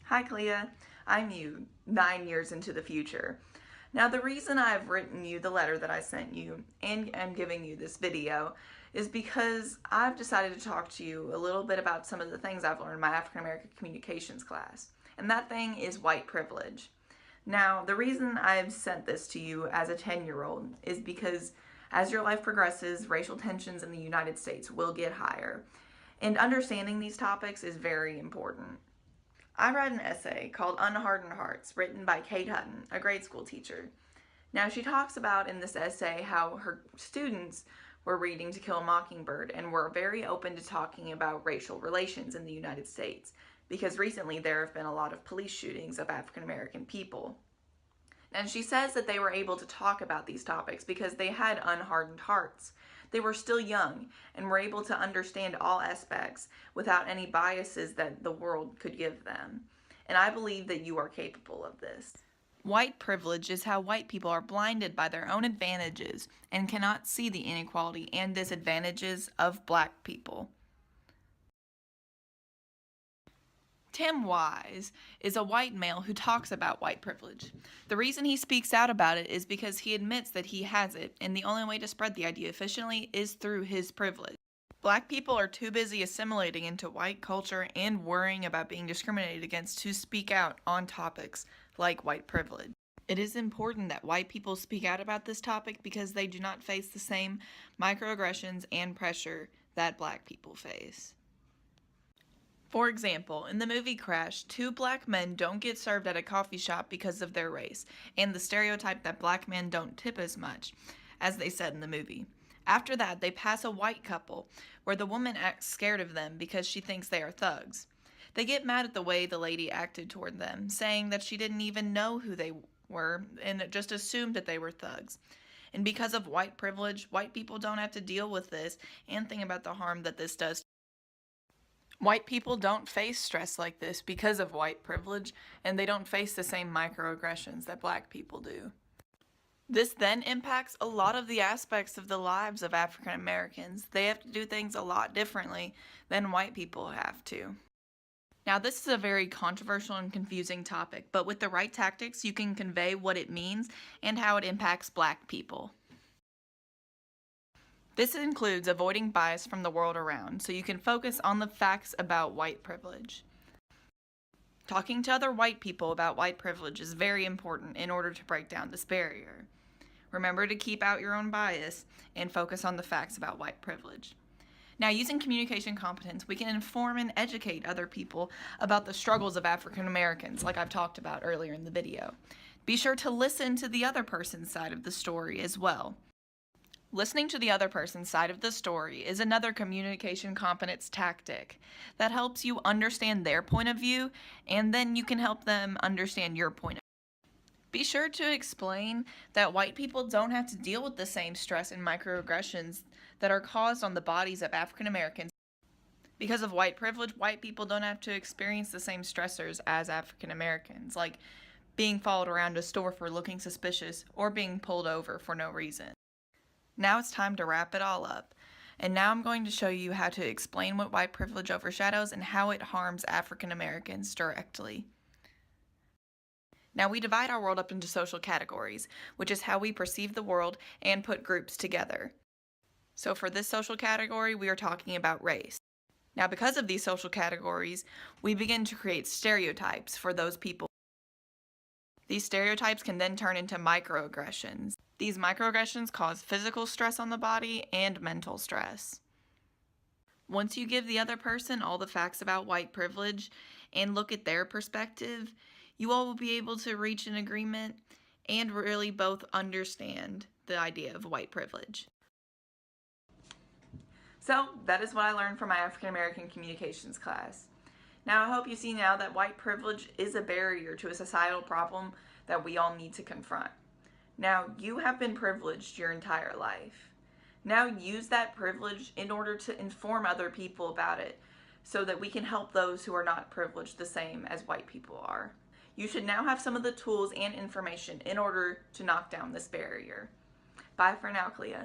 Hi Clea, I'm you, 9 years into the future. Now the reason I've written you the letter that I sent you and I'm giving you this video is because I've decided to talk to you a little bit about some of the things I've learned in my African American communications class. And that thing is white privilege. Now the reason I've sent this to you as a 10-year-old is because as your life progresses, racial tensions in the United States will get higher. And understanding these topics is very important. I read an essay called Unhardened Hearts, written by Kate Hutton, a grade school teacher. Now, she talks about in this essay how her students were reading To Kill a Mockingbird and were very open to talking about racial relations in the United States, because recently there have been a lot of police shootings of African American people. And she says that they were able to talk about these topics because they had unhardened hearts. They were still young and were able to understand all aspects without any biases that the world could give them. And I believe that you are capable of this. White privilege is how white people are blinded by their own advantages and cannot see the inequality and disadvantages of black people. Tim Wise is a white male who talks about white privilege. The reason he speaks out about it is because he admits that he has it, and the only way to spread the idea efficiently is through his privilege. Black people are too busy assimilating into white culture and worrying about being discriminated against to speak out on topics like white privilege. It is important that white people speak out about this topic because they do not face the same microaggressions and pressure that black people face. For example, in the movie Crash, two black men don't get served at a coffee shop because of their race, and the stereotype that black men don't tip as much, as they said in the movie. After that, they pass a white couple, where the woman acts scared of them because she thinks they are thugs. They get mad at the way the lady acted toward them, saying that she didn't even know who they were and just assumed that they were thugs. And because of white privilege, white people don't have to deal with this and think about the harm that this does. White people don't face stress like this because of white privilege, and they don't face the same microaggressions that black people do. This then impacts a lot of the aspects of the lives of African Americans. They have to do things a lot differently than white people have to. Now, this is a very controversial and confusing topic, but with the right tactics, you can convey what it means and how it impacts black people. This includes avoiding bias from the world around, so you can focus on the facts about white privilege. Talking to other white people about white privilege is very important in order to break down this barrier. Remember to keep out your own bias and focus on the facts about white privilege. Now, using communication competence, we can inform and educate other people about the struggles of African Americans, like I've talked about earlier in the video. Be sure to listen to the other person's side of the story as well. Listening to the other person's side of the story is another communication competence tactic that helps you understand their point of view, and then you can help them understand your point of view. Be sure to explain that white people don't have to deal with the same stress and microaggressions that are caused on the bodies of African Americans. Because of white privilege, white people don't have to experience the same stressors as African Americans, like being followed around a store for looking suspicious or being pulled over for no reason. Now it's time to wrap it all up. And now I'm going to show you how to explain what white privilege overshadows and how it harms African Americans directly. Now we divide our world up into social categories, which is how we perceive the world and put groups together. So for this social category, we are talking about race. Now because of these social categories, we begin to create stereotypes for those people. These stereotypes can then turn into microaggressions. These microaggressions cause physical stress on the body and mental stress. Once you give the other person all the facts about white privilege and look at their perspective, you all will be able to reach an agreement and really both understand the idea of white privilege. So that is what I learned from my African American communications class. Now I hope you see now that white privilege is a barrier to a societal problem that we all need to confront. Now you have been privileged your entire life. Now use that privilege in order to inform other people about it so that we can help those who are not privileged the same as white people are. You should now have some of the tools and information in order to knock down this barrier. Bye for now, Clea.